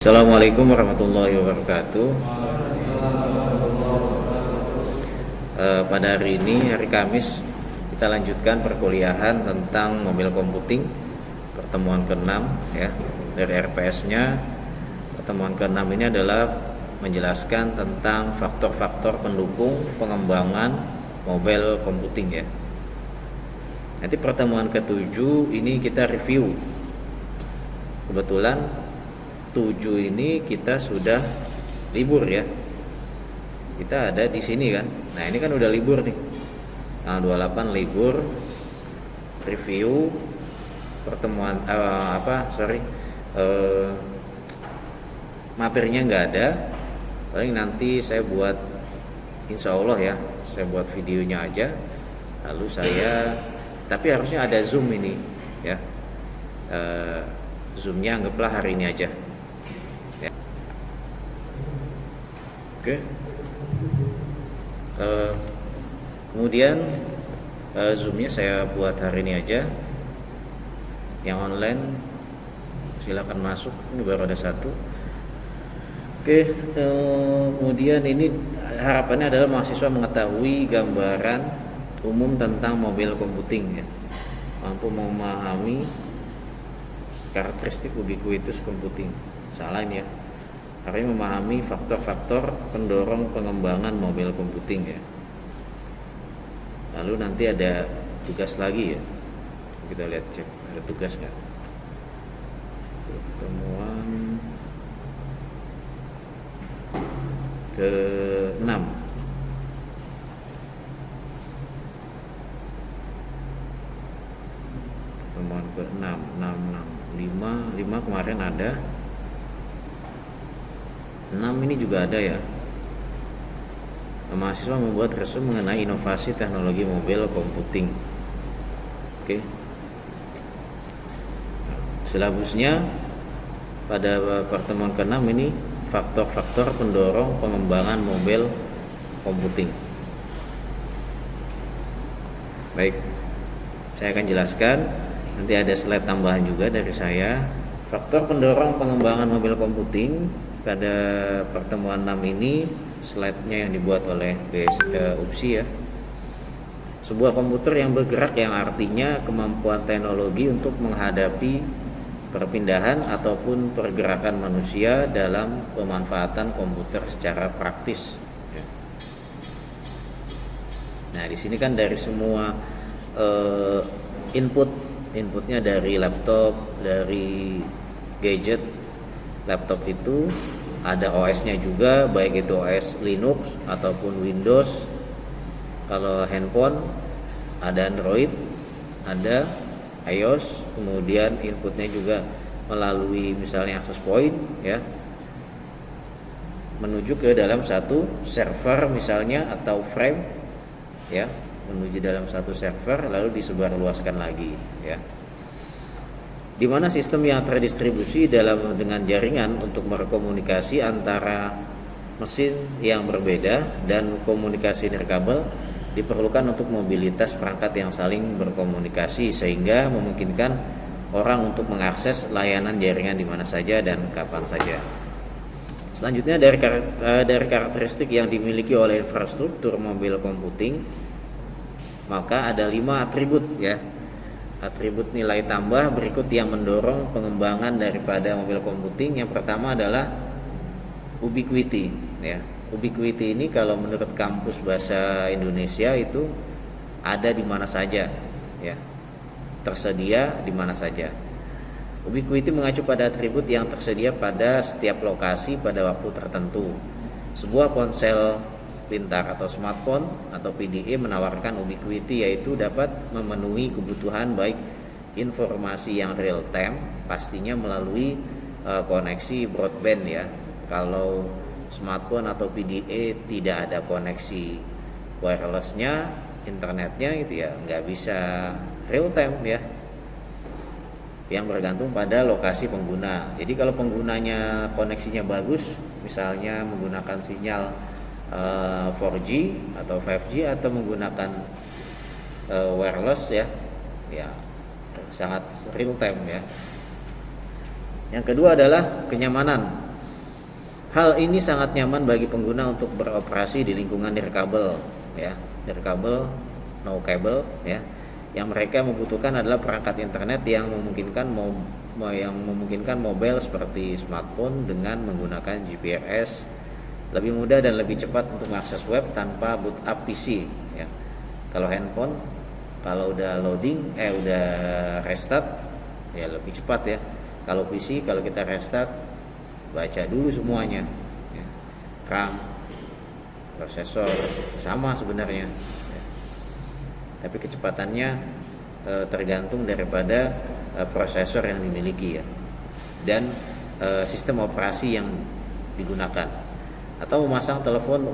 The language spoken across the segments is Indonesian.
Assalamualaikum warahmatullahi wabarakatuh. Pada hari ini, hari Kamis, kita lanjutkan perkuliahan tentang mobile computing, pertemuan ke-6 ya, dari RPS-nya. Pertemuan ke-6 ini adalah menjelaskan tentang faktor-faktor pendukung pengembangan mobile computing ya. Nanti pertemuan ke-7 ini kita review. Kebetulan 7 ini kita sudah libur ya. Kita ada di sini kan. Nah, ini kan udah libur nih. Tanggal 28 libur. Review pertemuan materinya nggak ada. Paling nanti saya buat, insya Allah ya, saya buat videonya aja. Lalu tapi harusnya ada Zoom ini ya. Zoomnya anggaplah hari ini aja. Oke. Kemudian Zoomnya saya buat hari ini aja. Yang online silakan masuk. Ini baru ada satu. Oke. Kemudian ini harapannya adalah mahasiswa mengetahui gambaran umum tentang mobile computing ya. Mampu memahami karakteristik ubiquitous computing. Salah ini ya. Harusnya memahami faktor-faktor pendorong pengembangan mobile computing ya. Lalu nanti ada tugas lagi ya. Kita lihat cek ada tugas nggak. Pertemuan ke-6. Pertemuan ke-6, 5 kemarin ada. 6 ini juga ada ya. Mahasiswa membuat resume mengenai inovasi teknologi mobile computing. Oke. Silabusnya pada pertemuan ke-6 ini faktor-faktor pendorong pengembangan mobile computing. Baik. Saya akan jelaskan. Nanti ada slide tambahan juga dari saya. Faktor pendorong pengembangan mobile computing pada pertemuan 6 ini, slide-nya yang dibuat oleh UPSI ya. Sebuah komputer yang bergerak, yang artinya kemampuan teknologi untuk menghadapi perpindahan ataupun pergerakan manusia dalam pemanfaatan komputer secara praktis. Nah, di sini kan dari semua inputnya dari laptop, dari gadget. Laptop itu ada OS-nya juga, baik itu OS Linux ataupun Windows. Kalau handphone ada Android, ada iOS, kemudian inputnya juga melalui misalnya access point ya, menuju ke dalam satu server misalnya atau frame ya, menuju dalam satu server lalu disebarluaskan lagi ya. Di mana sistem yang terdistribusi dengan jaringan untuk berkomunikasi antara mesin yang berbeda dan komunikasi nirkabel diperlukan untuk mobilitas perangkat yang saling berkomunikasi sehingga memungkinkan orang untuk mengakses layanan jaringan di mana saja dan kapan saja. Selanjutnya dari karakteristik yang dimiliki oleh infrastruktur mobile computing, maka ada 5 atribut ya. Atribut nilai tambah berikut yang mendorong pengembangan daripada mobile computing. Yang pertama adalah ubiquity ya. Ubiquity ini kalau menurut kampus bahasa Indonesia itu ada di mana saja ya. Tersedia di mana saja. Ubiquity mengacu pada atribut yang tersedia pada setiap lokasi pada waktu tertentu. Sebuah ponsel pintar atau smartphone atau PDA menawarkan ubiquity, yaitu dapat memenuhi kebutuhan baik informasi yang real time, pastinya melalui koneksi broadband ya. Kalau smartphone atau PDA tidak ada koneksi wirelessnya, internetnya gitu ya, nggak bisa real time ya, yang bergantung pada lokasi pengguna. Jadi kalau penggunanya koneksinya bagus, misalnya menggunakan sinyal 4G atau 5G atau menggunakan wireless ya sangat real time ya. Yang kedua adalah kenyamanan. Hal ini sangat nyaman bagi pengguna untuk beroperasi di lingkungan nirkabel, ya, nirkabel, no cable, ya. Yang mereka membutuhkan adalah perangkat internet yang memungkinkan mobile seperti smartphone dengan menggunakan GPS, lebih mudah dan lebih cepat untuk mengakses web tanpa boot up PC, ya. Kalau handphone, kalau udah loading, udah restart, ya lebih cepat ya. Kalau PC, kalau kita restart, baca dulu semuanya, ya. RAM, prosesor sama sebenarnya, ya. Tapi kecepatannya tergantung daripada prosesor yang dimiliki, ya, dan sistem operasi yang digunakan. Atau memasang telepon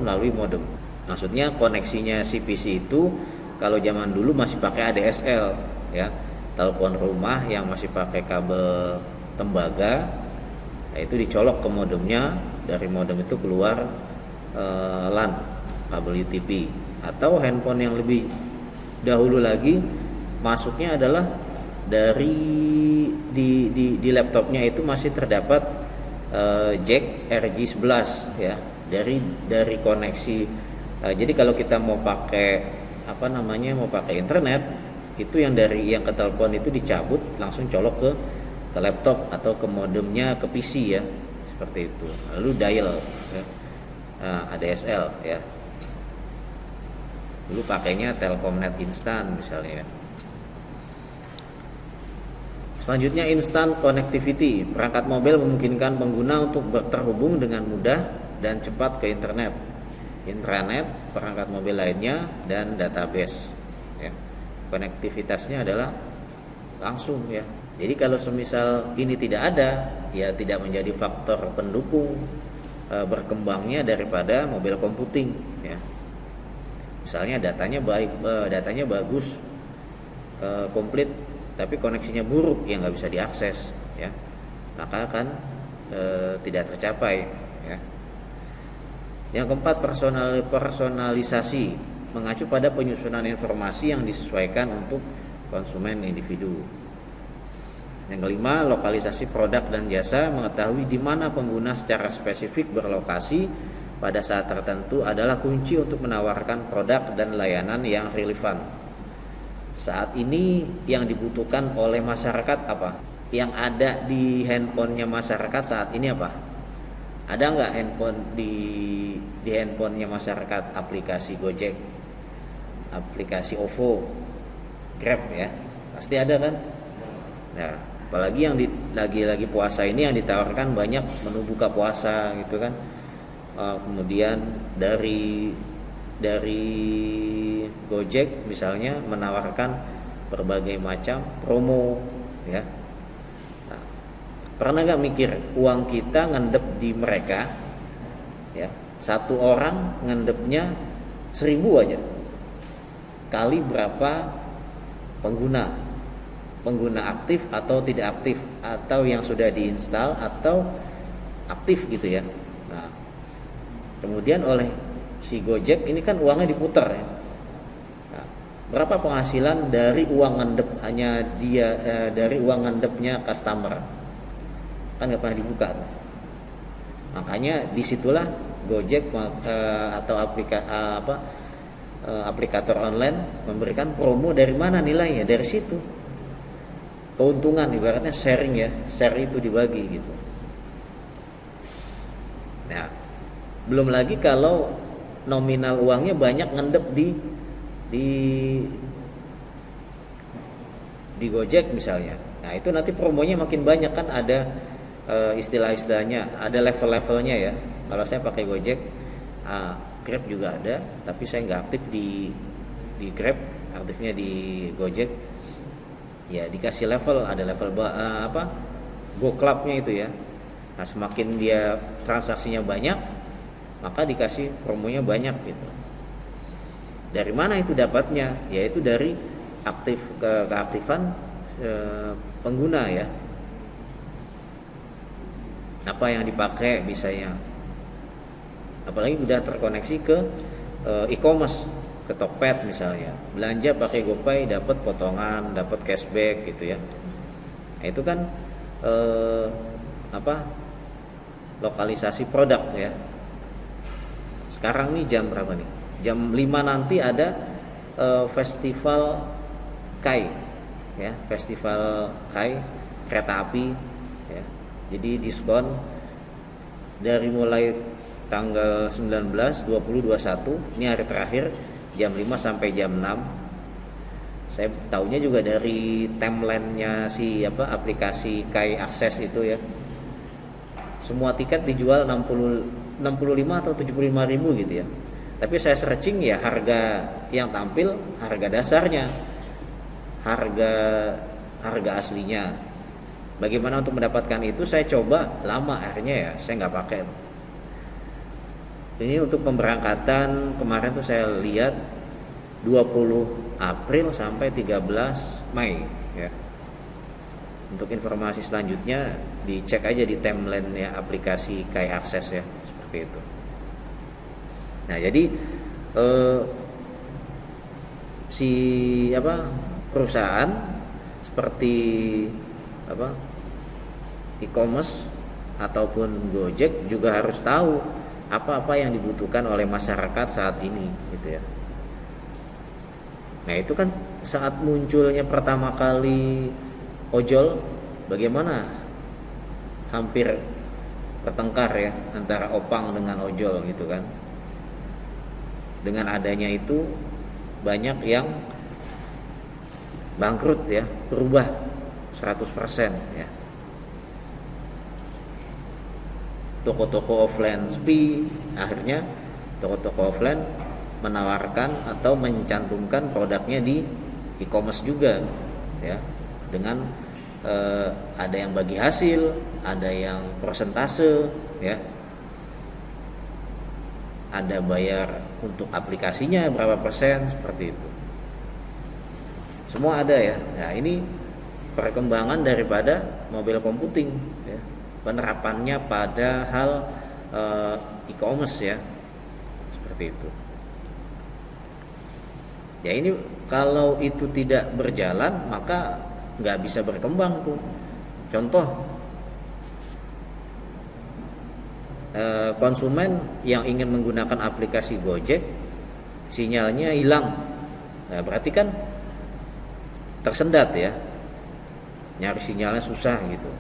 melalui modem. Maksudnya koneksinya si PC itu kalau zaman dulu masih pakai ADSL, ya, telepon rumah yang masih pakai kabel tembaga, itu dicolok ke modemnya, dari modem itu keluar LAN, kabel UTP. Atau handphone yang lebih dahulu lagi masuknya adalah dari di laptopnya itu masih terdapat jack RJ11, ya, dari koneksi. Jadi kalau kita mau pakai mau pakai internet, itu yang ke telepon itu dicabut, langsung colok ke laptop atau ke modemnya ke PC, ya, seperti itu. Lalu dial, ya, ADSL, ya. Dulu pakainya Telkomnet Instan misalnya. Selanjutnya instant connectivity. Perangkat mobil memungkinkan pengguna untuk terhubung dengan mudah dan cepat ke internet, intranet, perangkat mobil lainnya, dan database, ya. Konektivitasnya adalah langsung, ya. Jadi kalau semisal ini tidak ada, ya tidak menjadi faktor pendukung berkembangnya daripada mobile computing, ya. Misalnya datanya bagus, komplit, tapi koneksinya buruk, ya nggak bisa diakses, ya, maka akan tidak tercapai, ya. Yang keempat, personalisasi, mengacu pada penyusunan informasi yang disesuaikan untuk konsumen individu. Yang kelima, lokalisasi produk dan jasa, mengetahui di mana pengguna secara spesifik berlokasi pada saat tertentu adalah kunci untuk menawarkan produk dan layanan yang relevan. Saat ini yang dibutuhkan oleh masyarakat apa? Yang ada di handphonenya masyarakat saat ini apa? Ada nggak di handphonenya masyarakat aplikasi Gojek, aplikasi OVO, Grab, ya? Pasti ada kan? Nah, apalagi yang lagi puasa ini yang ditawarkan banyak menu buka puasa gitu kan. Kemudian dari Gojek misalnya menawarkan berbagai macam promo, ya. Nah, pernah nggak mikir uang kita ngendep di mereka, ya, satu orang ngendepnya 1.000 aja, kali berapa pengguna aktif atau tidak aktif, atau yang sudah diinstal atau aktif gitu, ya. Nah, kemudian oleh si Gojek ini kan uangnya diputar, ya. Nah, berapa penghasilan dari uang ngendep hanya dia, dari uang ngendepnya customer, kan nggak pernah dibuka tuh. Makanya disitulah Gojek atau aplikator online memberikan promo. Dari mana nilainya? Dari situ keuntungan, ibaratnya sharing, ya, share itu dibagi gitu. Nah, belum lagi kalau nominal uangnya banyak ngendep di Gojek misalnya. Nah, itu nanti promonya makin banyak kan, ada istilah-istilahnya, ada level-levelnya, ya. Kalau saya pakai Gojek, Grab juga ada, tapi saya nggak aktif di Grab, aktifnya di Gojek. Ya, dikasih level, ada level Go Clubnya itu, ya. Nah, semakin dia transaksinya banyak, maka dikasih promonya banyak gitu. Dari mana itu dapatnya? Yaitu dari keaktifan pengguna, ya. Apa yang dipakai misalnya, apalagi udah terkoneksi ke e-commerce, ke Tokped misalnya, belanja pakai GoPay dapat potongan, dapat cashback gitu, ya. Nah, itu kan lokalisasi produk ya. Sekarang nih jam berapa nih? Jam 5 nanti ada festival KAI ya, festival KAI kereta api ya. Jadi diskon dari mulai tanggal 19, 20, 21, ini hari terakhir jam 5 sampai jam 6. Saya tahunya juga dari timeline-nya si aplikasi KAI Akses itu ya. Semua tiket dijual 65 atau 75 ribu gitu ya. Tapi saya searching ya, harga yang tampil harga dasarnya, harga aslinya. Bagaimana untuk mendapatkan itu? Saya coba lama, akhirnya ya saya nggak pakai. Ini untuk pemberangkatan kemarin tuh saya lihat 20 April sampai 13 Mei ya. Untuk informasi selanjutnya dicek aja di timeline ya aplikasi KAI Akses ya, seperti itu. Nah, jadi perusahaan seperti e-commerce ataupun Gojek juga harus tahu apa-apa yang dibutuhkan oleh masyarakat saat ini gitu ya. Nah, itu kan saat munculnya pertama kali ojol, bagaimana hampir bertengkar ya antara opang dengan ojol gitu kan. Dengan adanya itu banyak yang bangkrut ya, berubah 100% ya. Toko-toko offline sepi, akhirnya toko-toko offline menawarkan atau mencantumkan produknya di e-commerce juga ya, dengan ada yang bagi hasil, ada yang persentase ya, ada bayar untuk aplikasinya berapa persen, seperti itu. Semua ada ya. Nah, ini perkembangan daripada mobile computing ya, penerapannya pada hal e-commerce ya, seperti itu. Ya, ini kalau itu tidak berjalan maka nggak bisa berkembang tuh. Contoh, konsumen yang ingin menggunakan aplikasi Gojek sinyalnya hilang, nah berarti kan tersendat ya, nyari sinyalnya susah gitu.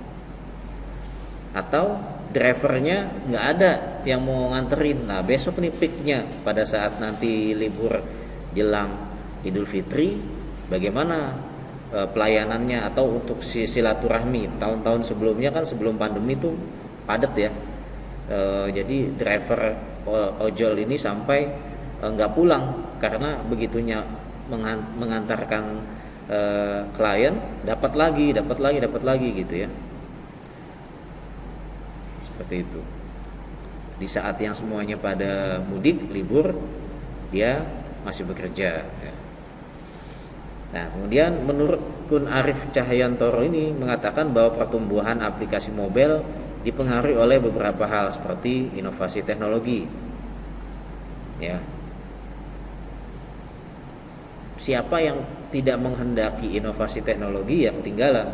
Atau drivernya nggak ada yang mau nganterin, nah besok nih peaknya pada saat nanti libur jelang Idul Fitri, bagaimana pelayanannya atau untuk silaturahmi. Tahun-tahun sebelumnya kan, sebelum pandemi tuh padat ya. Jadi driver ojol ini sampai nggak pulang karena begitunya mengantarkan klien dapat lagi gitu ya, seperti itu. Di saat yang semuanya pada mudik libur, dia masih bekerja ya. Nah, kemudian menurut Kun Arif Cahyantoro ini mengatakan bahwa pertumbuhan aplikasi mobile dipengaruhi oleh beberapa hal seperti inovasi teknologi ya. Siapa yang tidak menghendaki inovasi teknologi ya ketinggalan.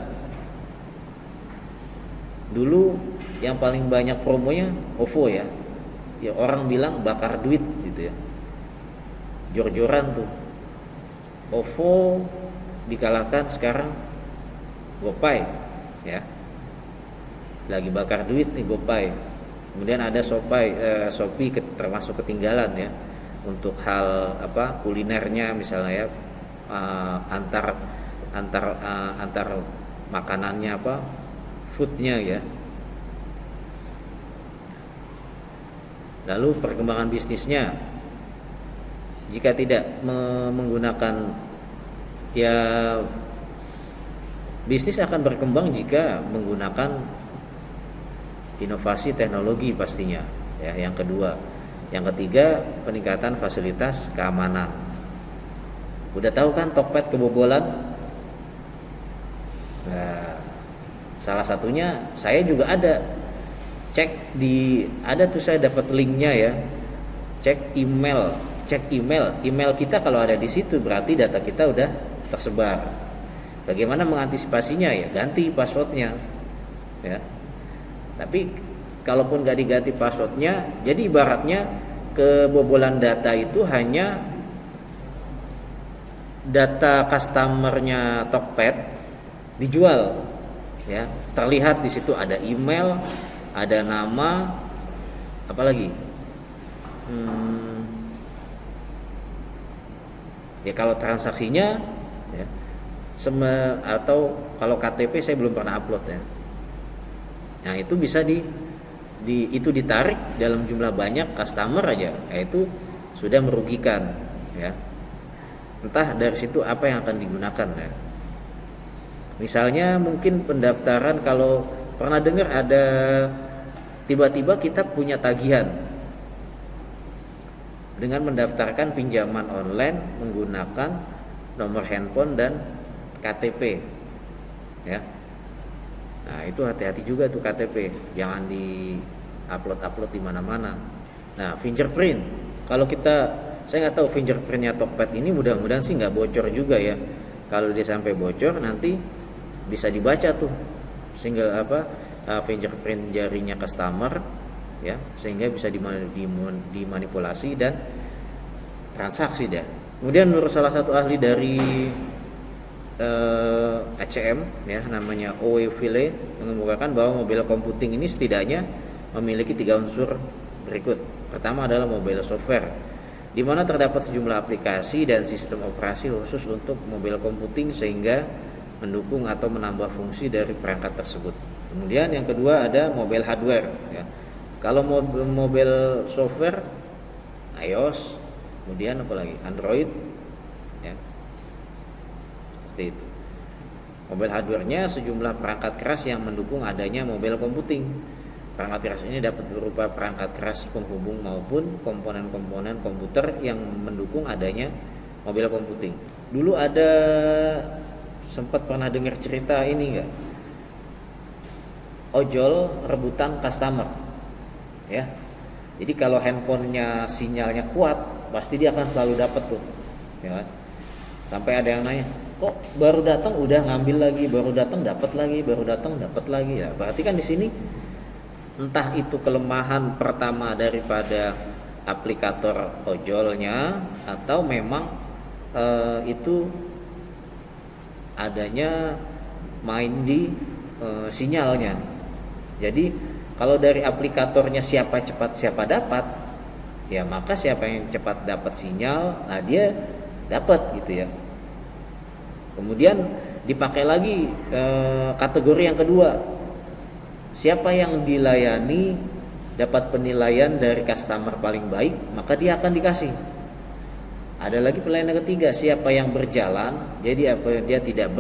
Dulu yang paling banyak promonya OVO ya. Ya, orang bilang bakar duit gitu ya. Jor-joran tuh. OVO dikalahkan sekarang GoPay ya. Lagi bakar duit nih GoPay. Kemudian ada Shopee termasuk ketinggalan ya untuk hal kulinernya misalnya ya, antar makanannya foodnya ya. Lalu perkembangan bisnisnya, jika tidak menggunakan ya, bisnis akan berkembang jika menggunakan inovasi teknologi pastinya ya. Yang kedua, yang ketiga peningkatan fasilitas keamanan. Udah tahu kan Tokped kebobolan? Nah, salah satunya saya juga ada ada tuh, saya dapat linknya ya. Cek email kita, kalau ada di situ berarti data kita udah tersebar. Bagaimana mengantisipasinya ya? Ganti passwordnya ya. Tapi kalaupun nggak diganti passwordnya, jadi ibaratnya kebobolan data itu hanya data customernya Tokped dijual, ya. Terlihat di situ ada email, ada nama, apalagi ya kalau transaksinya ya, atau kalau KTP saya belum pernah upload ya. Nah itu bisa itu ditarik dalam jumlah banyak customer aja, itu sudah merugikan ya. Entah dari situ apa yang akan digunakan ya. Misalnya mungkin pendaftaran, kalau pernah dengar ada tiba-tiba kita punya tagihan dengan mendaftarkan pinjaman online menggunakan nomor handphone dan KTP ya. Nah itu hati-hati juga tuh KTP, jangan di upload di mana-mana. Nah fingerprint, kalau saya nggak tahu fingerprintnya Tokped ini, mudah-mudahan sih nggak bocor juga ya. Kalau dia sampai bocor nanti bisa dibaca tuh fingerprint jarinya customer ya, sehingga bisa dimanipulasi dan transaksi deh. Kemudian menurut salah satu ahli dari ACM ya, namanya Owe Ville, mengemukakan bahwa mobile computing ini setidaknya memiliki 3 unsur berikut. Pertama adalah mobile software, di mana terdapat sejumlah aplikasi dan sistem operasi khusus untuk mobile computing sehingga mendukung atau menambah fungsi dari perangkat tersebut. Kemudian yang kedua ada mobile hardware ya. Kalau mobile software iOS, kemudian apalagi Android ya. Seperti itu. Mobile hardware-nya sejumlah perangkat keras yang mendukung adanya mobile computing. Perangkat keras ini dapat berupa perangkat keras penghubung maupun komponen-komponen komputer yang mendukung adanya mobile computing. Dulu ada, sempat pernah dengar cerita ini enggak? Ojol rebutan customer. Ya. Jadi kalau handphonenya sinyalnya kuat, pasti dia akan selalu dapat tuh. Ya. Sampai ada yang nanya, kok baru datang udah ngambil lagi, baru datang dapat lagi, baru datang dapat lagi ya. Berarti kan di sini entah itu kelemahan pertama daripada aplikator ojolnya, atau memang itu adanya main di sinyalnya. Jadi kalau dari aplikatornya siapa cepat siapa dapat, ya maka siapa yang cepat dapat sinyal, nah dia dapat gitu ya. Kemudian dipakai lagi kategori yang kedua, siapa yang dilayani dapat penilaian dari customer paling baik, maka dia akan dikasih. Ada lagi pelayanan ketiga, siapa yang berjalan, jadi dia tidak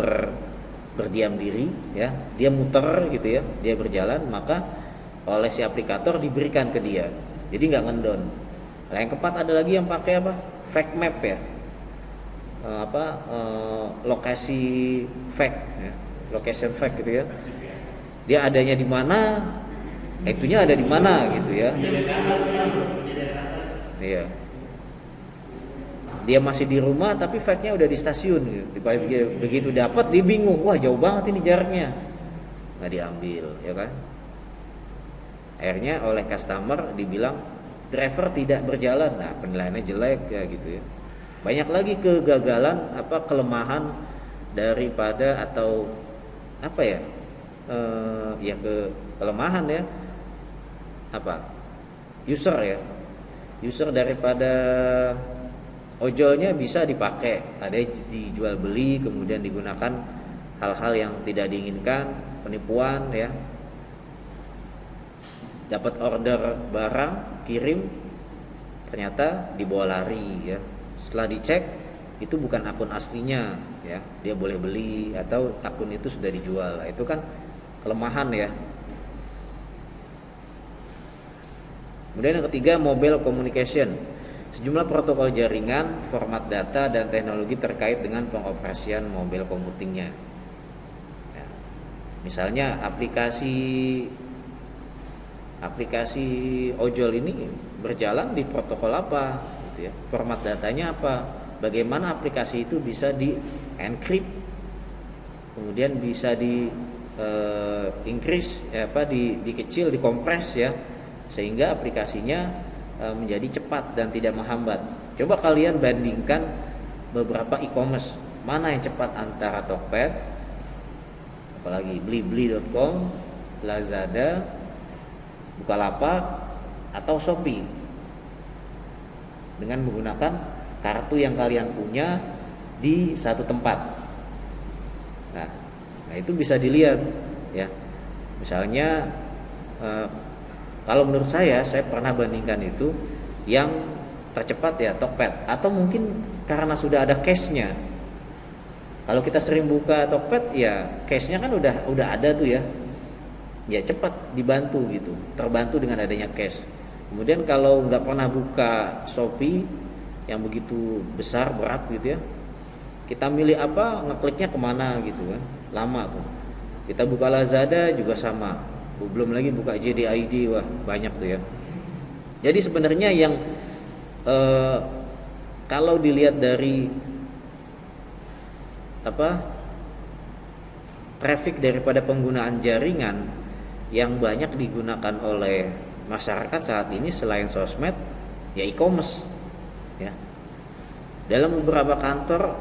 berdiam diri ya, dia muter gitu ya, dia berjalan, maka oleh si aplikator diberikan ke dia, jadi nggak ngendon. Nah, yang keempat ada lagi yang pakai apa? Fake map ya, lokasi fake ya, location fake gitu ya. Dia adanya di mana, itunya ada di mana gitu ya. Iya. Dia masih di rumah tapi fake-nya udah di stasiun gitu. Begitu dapat dia bingung, wah jauh banget ini jaraknya, nggak diambil ya kan. Akhirnya oleh customer dibilang driver tidak berjalan, nah penilaiannya jelek ya gitu ya. Banyak lagi kegagalan, kelemahan daripada atau apa ya, kelemahan ya, user daripada ojolnya bisa dipakai, ada dijual beli, kemudian digunakan hal-hal yang tidak diinginkan, penipuan ya. Dapat order barang, kirim, ternyata dibawa lari ya. Setelah dicek itu bukan akun aslinya ya, dia boleh beli atau akun itu sudah dijual. Itu kan kelemahan ya. Kemudian yang ketiga, mobile communication. Sejumlah protokol jaringan, format data dan teknologi terkait dengan pengoperasian mobile computingnya. Ya. Misalnya aplikasi ojol ini berjalan di protokol apa gitu ya, format datanya apa, bagaimana aplikasi itu bisa di encrypt, kemudian bisa increase dikecil, dikompres ya, sehingga aplikasinya menjadi cepat dan tidak menghambat. Coba kalian bandingkan beberapa e-commerce, mana yang cepat antara Tokped, apalagi blibli.com, Lazada, Bukalapak atau Shopee, dengan menggunakan kartu yang kalian punya di satu tempat. Nah itu bisa dilihat ya. Misalnya kalau menurut saya pernah bandingkan itu yang tercepat ya Tokped, atau mungkin karena sudah ada cache-nya. Kalau kita sering buka Tokped ya cache-nya kan udah ada tuh ya. Ya cepat dibantu gitu, terbantu dengan adanya cache. Kemudian kalau nggak pernah buka Shopee yang begitu besar berat gitu ya, kita milih apa, ngekliknya kemana gitu kan, lama tuh. Kita buka Lazada juga sama, belum lagi buka JDID, wah banyak tuh ya. Jadi sebenarnya yang kalau dilihat dari traffic daripada penggunaan jaringan yang banyak digunakan oleh masyarakat saat ini selain sosmed ya e-commerce ya. Dalam beberapa kantor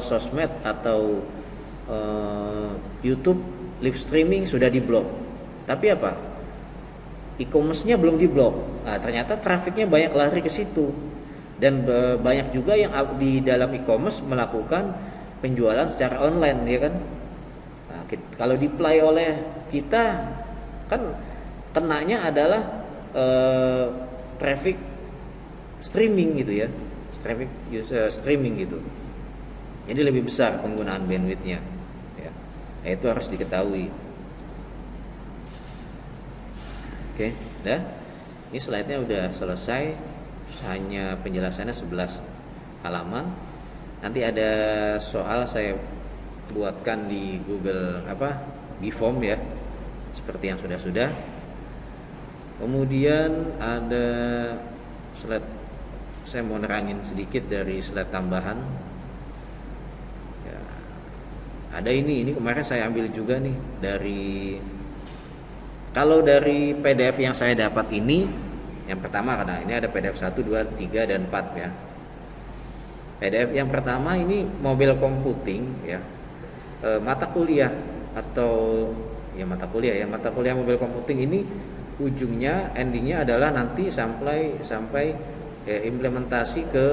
sosmed atau YouTube live streaming sudah diblok, tapi apa, e-commerce-nya belum diblok. Nah, ternyata trafiknya banyak lari ke situ, dan banyak juga yang di dalam e-commerce melakukan penjualan secara online ya kan. Nah, kalau di-play oleh kita kan kenanya adalah traffic streaming gitu ya, traffic streaming gitu. Jadi lebih besar penggunaan bandwidthnya ya. Nah, itu harus diketahui. Oke, dah. Ini slide-nya udah selesai. Hanya penjelasannya 11 halaman. Nanti ada soal saya buatkan di Google di form ya, seperti yang sudah. Kemudian ada slide, saya mau nerangin sedikit dari slide tambahan. Ya, ada ini kemarin saya ambil juga nih kalau dari PDF yang saya dapat ini, yang pertama karena ini ada PDF 1, 2, 3 dan 4 ya. PDF yang pertama ini mobile computing ya. Mata kuliah mata kuliah mobile computing ini ujungnya, endingnya adalah nanti sampai implementasi ke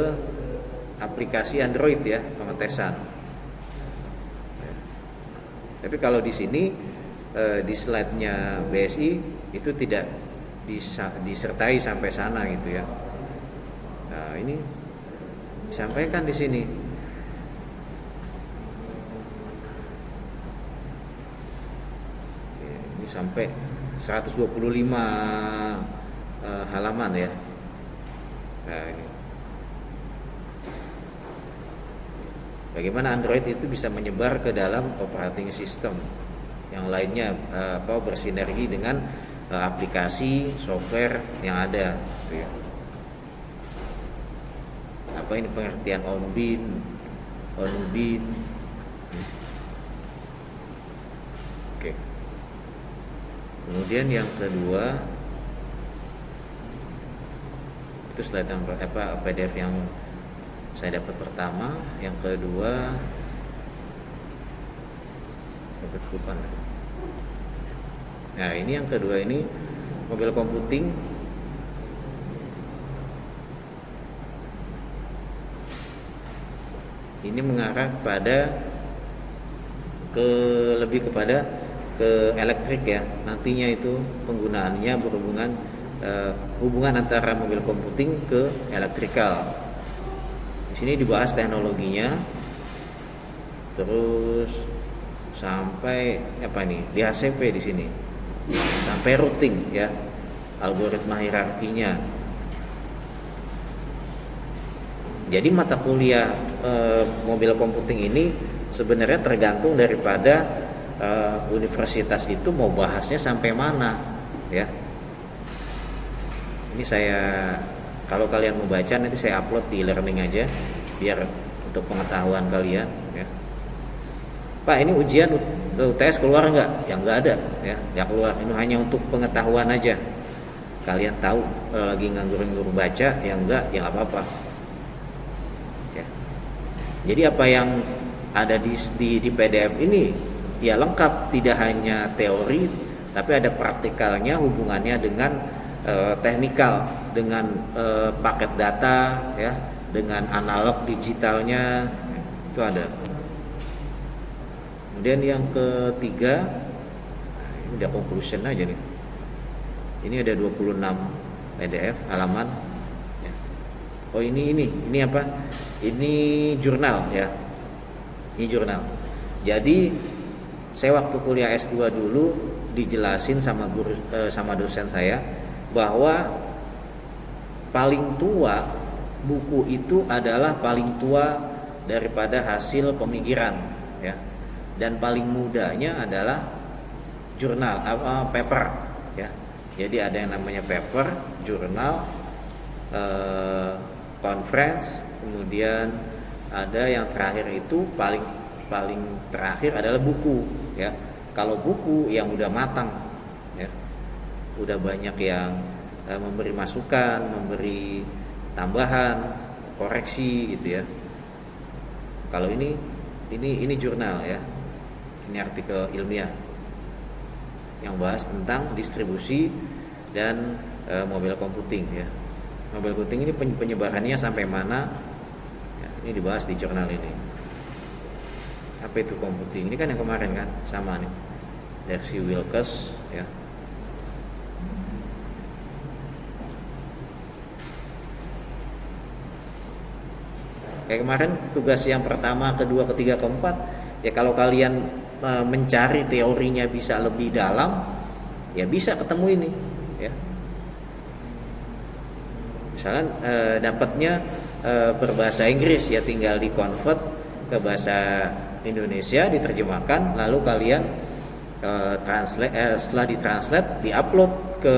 aplikasi Android ya, pengetesan. Tapi kalau di sini di slide-nya BSI itu tidak disertai sampai sana gitu ya. Nah, ini disampaikan di sini. Ini sampai 125 halaman ya. Nah, ini. Bagaimana Android itu bisa menyebar ke dalam operating system yang lainnya, bersinergi dengan aplikasi software yang ada gitu ya. Apa ini pengertian on-bin. Oke. Kemudian yang kedua itu slide yang PDF yang saya dapat pertama. Yang kedua ketutupan. Nah, ini yang kedua ini mobile computing. Ini mengarah lebih kepada ke elektrik ya. Nantinya itu penggunaannya berhubungan hubungan antara mobil computing ke elektrikal. Di sini dibahas teknologinya, terus sampai di HCP di sini, sampai routing ya, algoritma hierarkinya. Jadi mata kuliah mobil computing ini sebenarnya tergantung daripada universitas itu mau bahasnya sampai mana ya. Ini saya, kalau kalian mau baca nanti saya upload di e-learning aja biar untuk pengetahuan kalian ya. Pak, ini ujian UTS keluar nggak? Ya nggak ada, ya nggak keluar. Ini hanya untuk pengetahuan aja. Kalian tahu kalau lagi nganggur-nganggur baca, ya enggak, ya nggak apa-apa. Ya. Jadi apa yang ada di PDF ini ya lengkap, tidak hanya teori, tapi ada praktikalnya, hubungannya dengan teknikal, dengan paket data, ya, dengan analog digitalnya, itu ada. Kemudian yang ketiga, ini udah conclusion aja nih. Ini ada 26 PDF halaman. Ya. Oh ini apa? Ini jurnal ya. Ini jurnal. Jadi saya waktu kuliah S2 dulu dijelasin sama guru, sama dosen saya bahwa paling tua buku itu adalah paling tua daripada hasil pemikiran, ya. Dan paling mudanya adalah jurnal, paper, ya. Jadi ada yang namanya paper, jurnal, conference, kemudian ada yang terakhir itu paling terakhir adalah buku, ya. Kalau buku yang udah matang, ya, udah banyak yang memberi masukan, memberi tambahan, koreksi gitu ya. Kalau ini jurnal ya, ini artikel ilmiah yang bahas tentang distribusi dan mobile computing ya. Mobile computing ini penyebarannya sampai mana? Ya, ini dibahas di jurnal ini. Apa itu computing? Ini kan yang kemarin kan, sama nih, Darcy Wilkes ya. Kayak kemarin tugas yang pertama, kedua, ketiga, keempat, ya kalau kalian mencari teorinya bisa lebih dalam, ya bisa ketemu ini, ya. Misalnya dapatnya berbahasa Inggris, ya tinggal di convert ke bahasa Indonesia, diterjemahkan, lalu kalian setelah ditranslate, diupload ke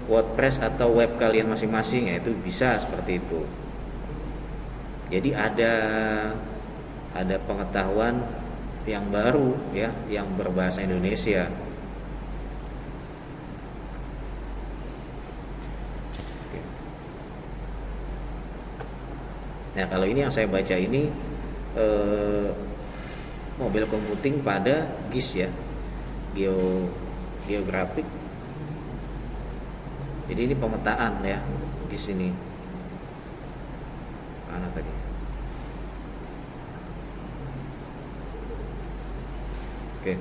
WordPress atau web kalian masing-masing, ya itu bisa seperti itu. Jadi ada pengetahuan yang baru ya, yang berbahasa Indonesia. Oke. Nah kalau ini yang saya baca ini mobile computing pada GIS ya, geografik. Jadi ini pemetaan ya, GIS ini. Mana tadi? Oke.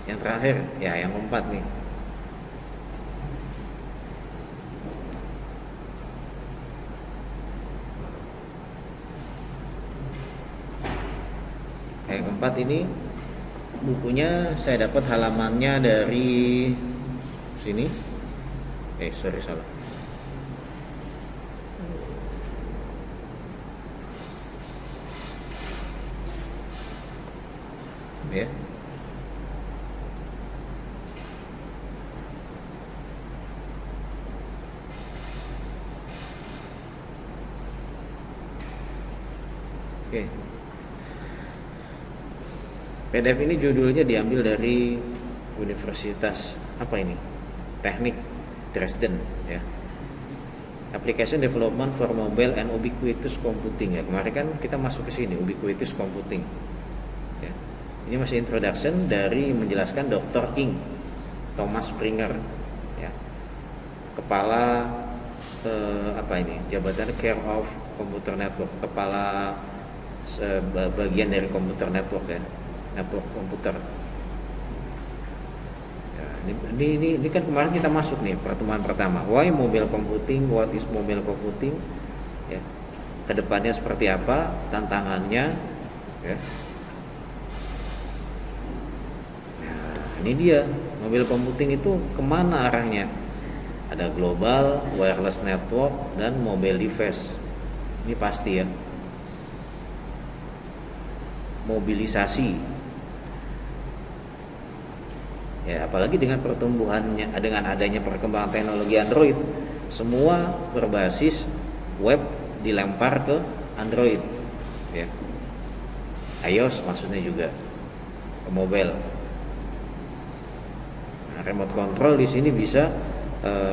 Yang terakhir ya, yang keempat nih. Yang keempat ini bukunya saya dapat halamannya dari sini. Salah. Ya. Oke. PDF ini judulnya diambil dari Universitas apa ini? Teknik Dresden ya. Application Development for Mobile and Ubiquitous Computing ya. Kemarin kan kita masuk ke sini, Ubiquitous Computing. Ya. Ini masih introduction dari menjelaskan Dr. Ing Thomas Springer ya. Kepala jabatan Care of Computer Network, kepala bagian dari computer network ya, network komputer. Ya, ini kan kemarin kita masuk nih pertemuan pertama. Why mobile computing? What is mobile computing? Ya. Kedepannya seperti apa? Tantangannya ya. Ini dia, mobile computing itu kemana arahnya? Ada global, wireless network, dan mobile device. Ini pasti ya. Mobilisasi. Ya, apalagi dengan pertumbuhannya, dengan adanya perkembangan teknologi Android, semua berbasis web dilempar ke Android. Ya. iOS maksudnya juga. mobile. Nah, remote control di sini bisa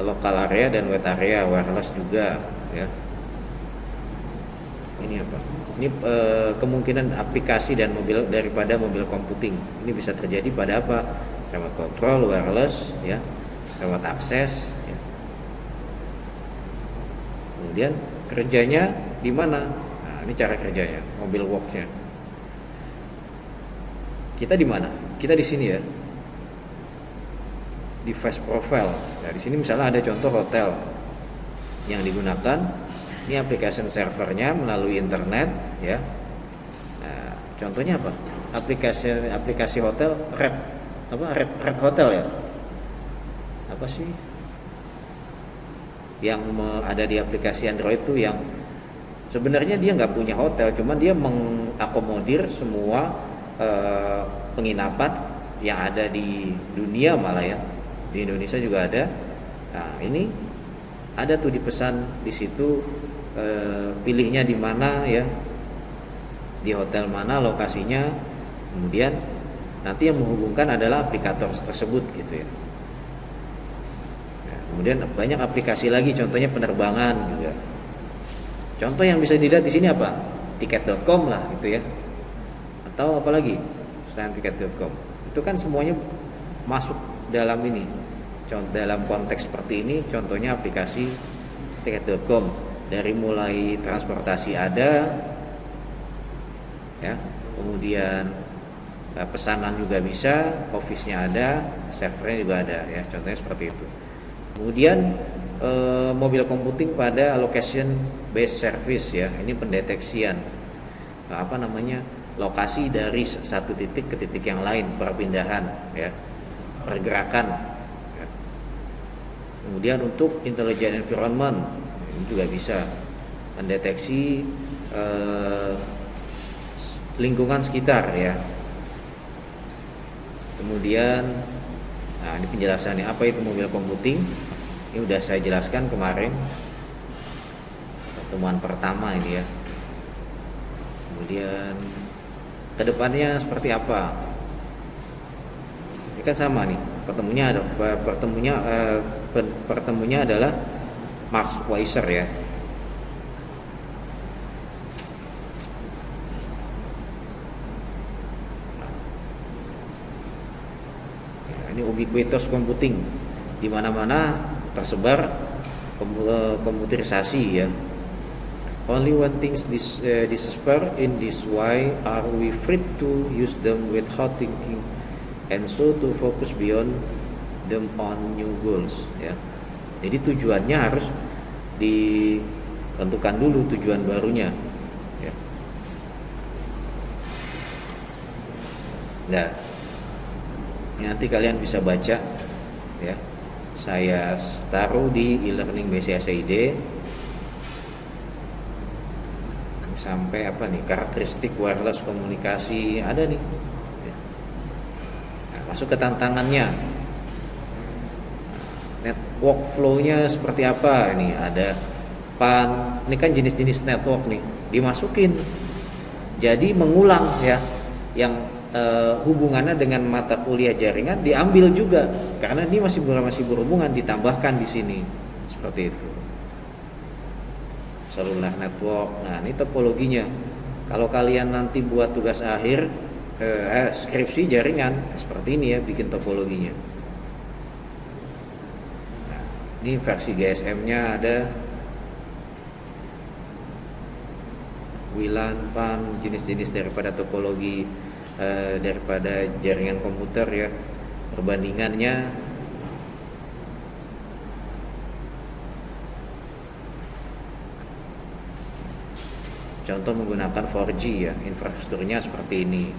local area dan wide area, wireless juga ya. Ini apa? Ini kemungkinan aplikasi dan mobil daripada mobil computing. Ini bisa terjadi pada apa? Remote control, wireless ya, remote access ya. Kemudian kerjanya di mana? Nah, ini cara kerjanya, mobile worknya. Kita di mana? Kita di sini ya. Device profile. Nah, di sini misalnya ada contoh hotel yang digunakan. Ini application servernya melalui internet ya. Nah, contohnya apa? Aplikasi hotel Red Hotel ya. Apa sih? Yang ada di aplikasi Android itu yang sebenarnya dia nggak punya hotel, cuman dia mengakomodir semua penginapan yang ada di dunia, malah ya di Indonesia juga ada. Nah, ini ada tuh dipesan di situ, pilihnya di mana ya, di hotel mana lokasinya, kemudian nanti yang menghubungkan adalah aplikator tersebut gitu ya. Nah, kemudian banyak aplikasi lagi, contohnya penerbangan juga. Contoh yang bisa dilihat di sini apa? Tiket.com lah gitu ya. Atau apalagi selain tiket.com. Itu kan semuanya masuk dalam ini. Dalam konteks seperti ini, contohnya aplikasi tiket.com. Dari mulai transportasi ada ya, kemudian pesanan juga bisa, office-nya ada, servernya juga ada ya, contohnya seperti itu. Kemudian mobil computing pada location based service ya, ini pendeteksian lokasi dari satu titik ke titik yang lain, perpindahan ya, pergerakan ya. Kemudian untuk intelligent environment ini juga bisa mendeteksi lingkungan sekitar ya. Kemudian nah ini penjelasannya apa itu mobil computing. Ini udah saya jelaskan kemarin pertemuan pertama ini ya. Kemudian kedepannya seperti apa? Ini kan sama nih, pertemunya adalah Max Weiser ya. Ini ubiquitous computing, di mana-mana tersebar komputerisasi ya. Only when things disappear in this way are we free to use them without thinking, and so to focus beyond them on new goals ya. Jadi tujuannya harus ditentukan dulu tujuan barunya ya. Nah, nanti kalian bisa baca ya. Saya taruh di e-learning BCSID sampai apa nih, karakteristik wireless komunikasi ada nih ya. Nah, masuk ke tantangannya, network flow-nya seperti apa. Ini ada PAN, ini kan jenis-jenis network nih dimasukin, jadi mengulang ya, yang hubungannya dengan mata kuliah jaringan diambil juga karena ini masih berhubungan, ditambahkan di sini seperti itu. Cellular network. Nah, ini topologinya. Kalau kalian nanti buat tugas akhir skripsi jaringan seperti ini ya, bikin topologinya. Nah, ini versi GSM-nya ada WLAN, PAN, jenis-jenis daripada topologi daripada jaringan komputer ya, perbandingannya. Contoh menggunakan 4G ya, infrastrukturnya seperti ini.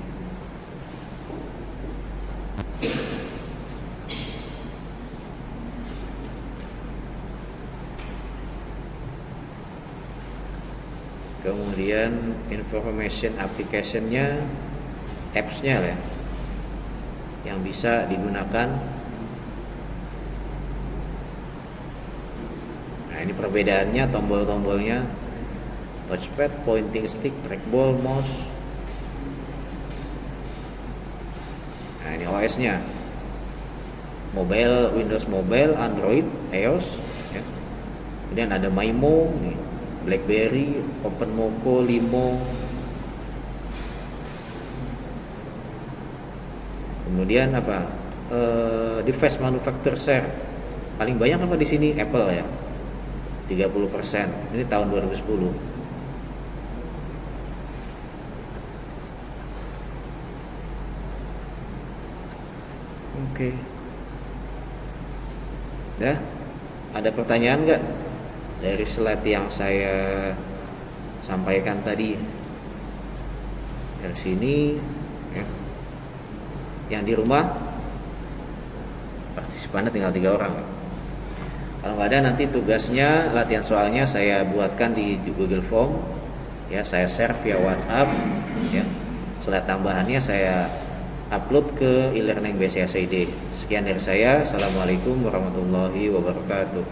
Kemudian information application-nya, apps-nya ya, yang bisa digunakan. Nah, ini perbedaannya, tombol-tombolnya, touchpad, pointing stick, trackball, mouse. ini OS-nya. Mobile, Windows Mobile, Android, iOS, ya. Kemudian ada Maimo, nih, BlackBerry, OpenMoko, Limo. Kemudian apa? Device manufacturer share paling banyak apa di sini? Apple ya, 30%. Ini tahun 2010. Oke. Ya, ada pertanyaan nggak dari slide yang saya sampaikan tadi? Dari sini, ya. Yang di rumah partisipannya tinggal 3 orang. Kalau nggak ada, nanti tugasnya latihan soalnya saya buatkan di Google Form, ya, saya share via WhatsApp, ya. Slide tambahannya saya upload ke e-learning BCACID. Sekian dari saya. Assalamualaikum warahmatullahi wabarakatuh.